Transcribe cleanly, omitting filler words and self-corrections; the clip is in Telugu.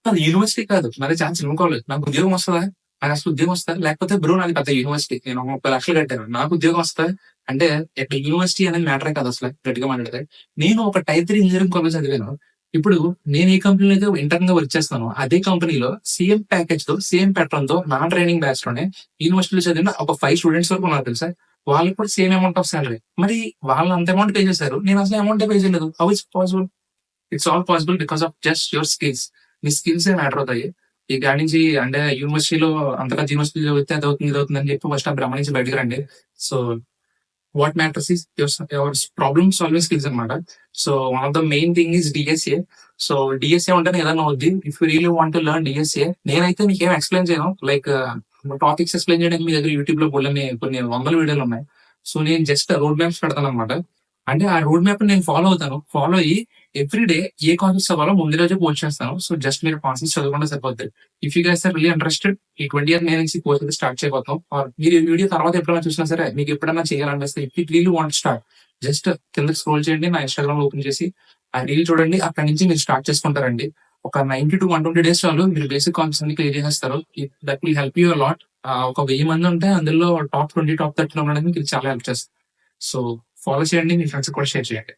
అది యూనివర్సిటీ కాదు. నాది చాలా చిన్న కాలేజ్. నాకు ఉద్యోగం వస్తదా? నాకసలు ఉద్యోగం వస్తదా? లేకపోతే బ్రో నాది పెద్ద యూనివర్సిటీ. నేను ఒక 30,00,000 కట్టాను. నాకు ఉద్యోగం వస్తదా? అంటే ఇక్కడ యూనివర్సిటీ అనేది మ్యాటరే కాదసల గట్టిగా మాట్లాడితే. నేను ఒక టైర్ 3 ఇంజినీరింగ్ కాలేజ్ చదివాను. ఇప్పుడు నేను ఏ కంపెనీలో అయితే ఇంటర్న్‌గా వర్క్ చేస్తున్నానో, అదే కంపెనీలో సేమ్ ప్యాకేజ్‌తో, సేమ్ ప్యాట్రన్‌తో నా ట్రైనింగ్ బ్యాచ్‌లోనే యూనివర్సిటీలో చదివిన ఒక 5 స్టూడెంట్స్ వరకు ఉన్నారు తెలుసా? వాళ్ళకి కూడా సేమ్ అమౌంట్ ఆఫ్ సాలరీ. మరి వాళ్ళు అంత అమౌంట్ పే చేశారు. నేను అసలు అమౌంటే పే చేయలేదు. How it's possible? It's all possible because of just your skills. మీ స్కిల్సే మ్యాటర్ అవుతాయి. ఈ గాడి నుంచి అంటే యూనివర్సిటీలో అంతగా యూనివర్సిటీలో చదివితే అదవుతుంది, ఇదవుతుంది అని చెప్పి ఫస్ట్ ఆ భ్రమ నుంచి బయటకి రండి. So what matters is your problem solving skills అనమాట. So one of the main thing is DSA. So DSA ఉంటేనే ఏదైనా అవుద్ది. If you really want to learn DSA, నేనైతే మీకేం ఎక్స్ప్లెయిన్ చేయను. లైక్ టాపిక్స్ ఎక్స్ప్లెయిన్ చేయడానికి మీ దగ్గర యూట్యూబ్ లో కొన్ని వందల వీడియోలు ఉన్నాయి. సో నేను జస్ట్ రోడ్ మ్యాప్స్ పెడతాను అనమాట. అంటే ఆ రోడ్ మ్యాప్ నేను ఫాలో అవుతాను. ఫాలో అయ్యి ఎవ్రీ డే ఏ కాన్సెప్ట్స్ అవ్వాలో ముందు రోజే పోస్ట్ చేస్తాను. సో జస్ట్ మీరు కాన్సెప్ట్స్ చదవకుండా సరిపోద్ది. If you guys are really interested, ఈ 20 ఇయర్ నేను నుంచి కోర్స్ అయితే స్టార్ట్ చేయబోతున్నాం. ఆర్ మీరు ఈ వీడియో తర్వాత ఎప్పుడైనా చూసినా సరే, మీకు ఎప్పుడైనా చేయాలనిపిస్తే, if you really want start, just కిందకి స్క్రోల్ చేయండి. నా ఇన్‌స్టాగ్రామ్ ఓపెన్ చేసి ఆ రీల్ చూడండి. అక్కడి నుంచి మీరు స్టార్ట్ చేసుకుంటారండి. ఒక 90-120 డేస్ చాలు మీరు బేసిక్ కాన్సెప్ట్స్ అన్ని క్లియర్ చేసేస్తారు. That will help you a lot. ఒక 1000 మంది ఉంటే అందులో టాప్ 20, టాప్ 30 లో ఉండడానికి మీకు ఇది చాలా హెల్ప్ చేస్తుంది. సో ఫాలో చేయండి. మీ ఫ్రెండ్స్‌కి కూడా షేర్ చేయండి.